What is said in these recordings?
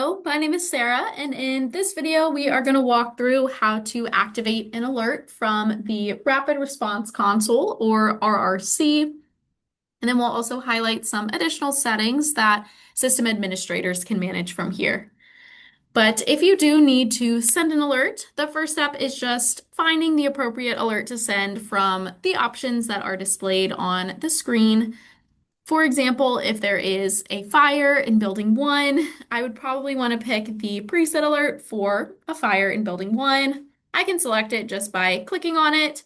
Hello, my name is Sarah, and in this video, we are going to walk through how to activate an alert from the Rapid Response Console, or RRC, and then we'll also highlight some additional settings that system administrators can manage from here. But if you do need to send an alert, the first step is just finding the appropriate alert to send from the options that are displayed on the screen. For example, if there is a fire in building 1, I would probably want to pick the preset alert for a fire in building 1. I can select it just by clicking on it,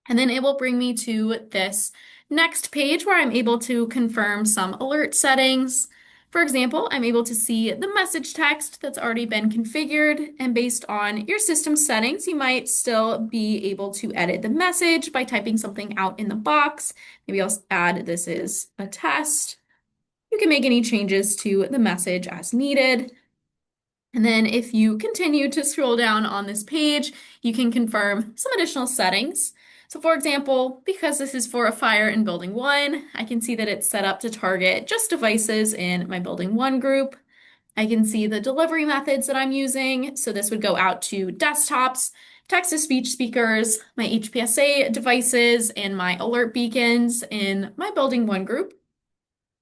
and then it will bring me to this next page where I'm able to confirm some alert settings. For example, I'm able to see the message text that's already been configured, and based on your system settings, you might still be able to edit the message by typing something out in the box. Maybe I'll add "this is a test." You can make any changes to the message as needed. And then if you continue to scroll down on this page, you can confirm some additional settings. So for example, because this is for a fire in building 1, I can see that it's set up to target just devices in my building 1 group. I can see the delivery methods that I'm using. So this would go out to desktops, text-to-speech speakers, my HPSA devices, and my alert beacons in my building 1 group.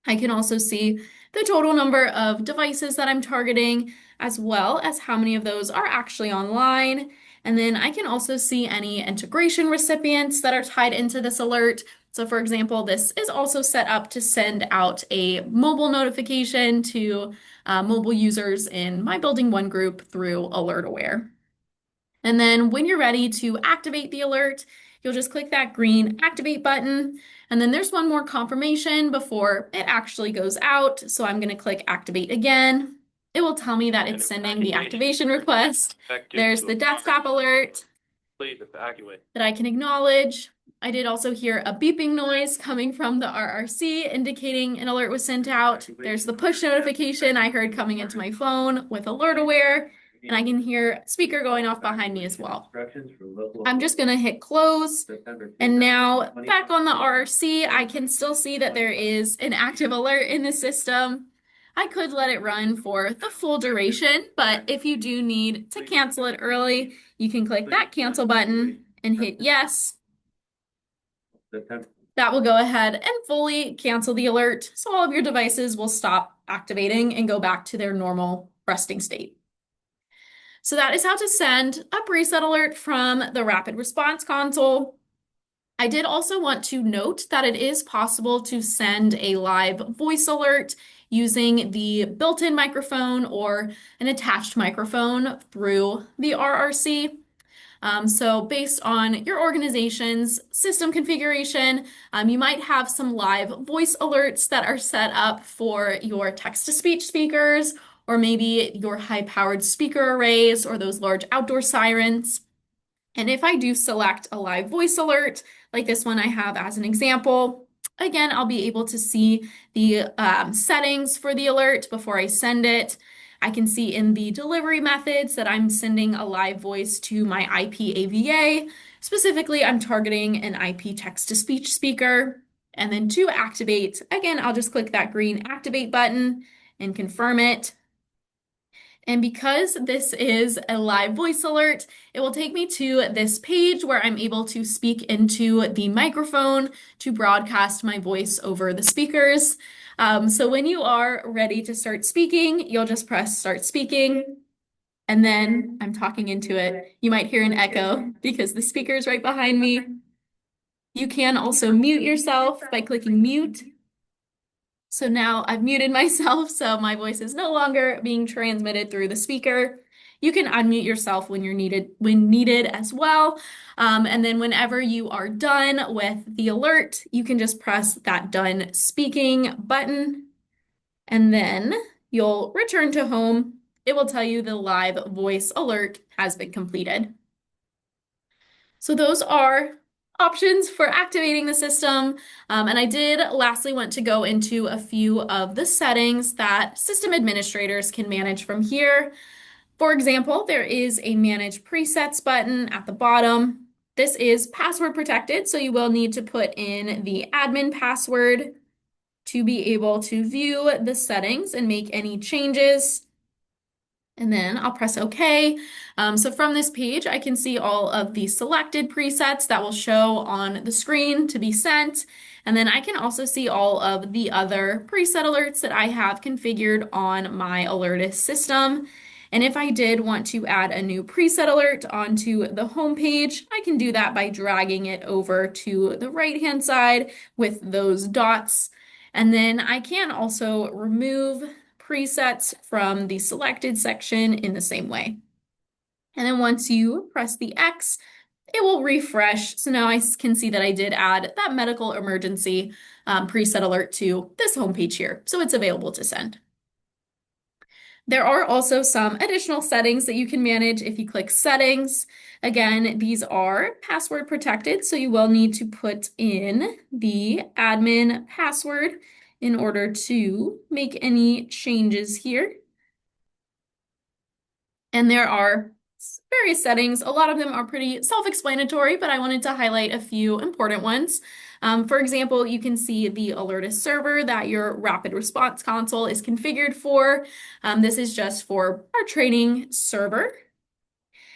I can also see the total number of devices that I'm targeting, as well as how many of those are actually online. And then I can also see any integration recipients that are tied into this alert. So for example, this is also set up to send out a mobile notification to mobile users in my Building 1 group through Alert Aware. And then when you're ready to activate the alert, you'll just click that green activate button. And then there's one more confirmation before it actually goes out. So I'm going to click activate again. It will tell me that it's sending the activation request. There's the desktop alert that I can acknowledge. I did also hear a beeping noise coming from the RRC indicating an alert was sent out. There's the push notification I heard coming into my phone with Alert Aware, and I can hear speaker going off behind me as well. I'm just going to hit close, and now back on the RRC, I can still see that there is an active alert in the system. I could let it run for the full duration, but if you do need to cancel it early, you can click that cancel button and hit yes. That will go ahead and fully cancel the alert, so all of your devices will stop activating and go back to their normal resting state. So that is how to send a preset alert from the Rapid Response Console. I did also want to note that it is possible to send a live voice alert using the built-in microphone or an attached microphone through the RRC. So based on your organization's system configuration, you might have some live voice alerts that are set up for your text-to-speech speakers, or maybe your high-powered speaker arrays or those large outdoor sirens. And if I do select a live voice alert, like this one I have as an example, again, I'll be able to see the settings for the alert before I send it. I can see in the delivery methods that I'm sending a live voice to my IP AVA. Specifically, I'm targeting an IP text-to-speech speaker. And then to activate, again, I'll just click that green activate button and confirm it. And because this is a live voice alert, it will take me to this page where I'm able to speak into the microphone to broadcast my voice over the speakers. So when you are ready to start speaking, you'll just press start speaking. And then I'm talking into it. You might hear an echo because the speaker is right behind me. You can also mute yourself by clicking mute. So now I've muted myself, so my voice is no longer being transmitted through the speaker. You can unmute yourself when needed as well. And then whenever you are done with the alert, you can just press that done speaking button, and then you'll return to home. It will tell you the live voice alert has been completed. So those are options for activating the system. And I did lastly want to go into a few of the settings that system administrators can manage from here. For example, there is a Manage Presets button at the bottom. This is password protected, so you will need to put in the admin password to be able to view the settings and make any changes. And then I'll press OK. So from this page, I can see all of the selected presets that will show on the screen to be sent. And then I can also see all of the other preset alerts that I have configured on my Alertus system. And if I did want to add a new preset alert onto the home page, I can do that by dragging it over to the right-hand side with those dots. And then I can also remove presets from the selected section in the same way. And then once you press the X, it will refresh. So now I can see that I did add that medical emergency preset alert to this homepage here. So it's available to send. There are also some additional settings that you can manage if you click settings. Again, these are password protected, so you will need to put in the admin password in order to make any changes here. And there are various settings. A lot of them are pretty self-explanatory, but I wanted to highlight a few important ones. For example, you can see the Alertus server that your rapid response console is configured for. This is just for our training server.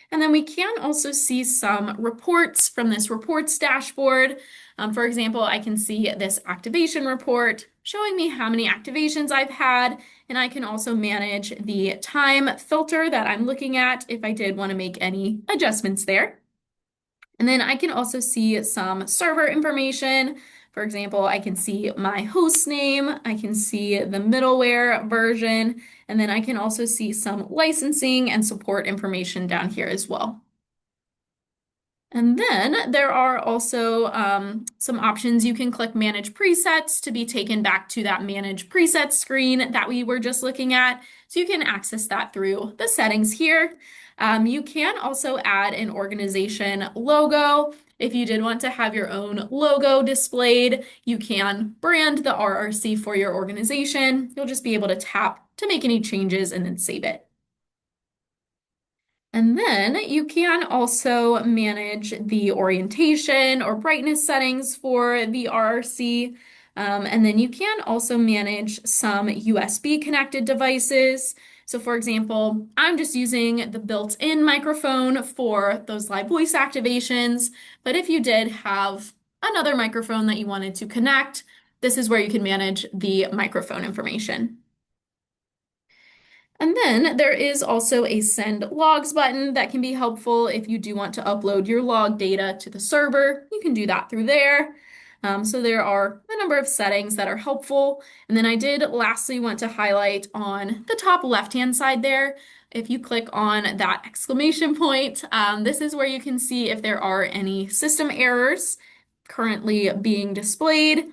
And then we can also see some reports from this reports dashboard. For example, I can see this activation report showing me how many activations I've had, and I can also manage the time filter that I'm looking at if I did want to make any adjustments there. And then I can also see some server information. For example, I can see my host name, I can see the middleware version, and then I can also see some licensing and support information down here as well. And then there are also some options. You can click Manage Presets to be taken back to that Manage Presets screen that we were just looking at. So you can access that through the settings here. You can also add an organization logo. If you did want to have your own logo displayed, you can brand the RRC for your organization. You'll just be able to tap to make any changes and then save it. And then you can also manage the orientation or brightness settings for the RRC. And then you can also manage some USB connected devices. So for example, I'm just using the built-in microphone for those live voice activations. But if you did have another microphone that you wanted to connect, this is where you can manage the microphone information. And then there is also a send logs button that can be helpful if you do want to upload your log data to the server. You can do that through there. So there are a number of settings that are helpful. And then I did lastly want to highlight on the top left-hand side there, if you click on that exclamation point, this is where you can see if there are any system errors currently being displayed.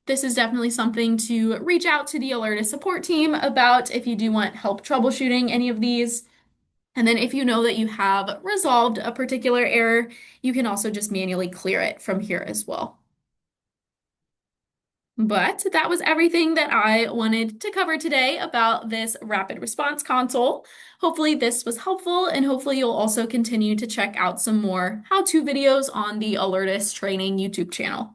This is definitely something to reach out to the Alertus support team about if you do want help troubleshooting any of these. And then if you know that you have resolved a particular error, you can also just manually clear it from here as well. But that was everything that I wanted to cover today about this rapid response console. Hopefully this was helpful, and hopefully you'll also continue to check out some more how-to videos on the Alertus training YouTube channel.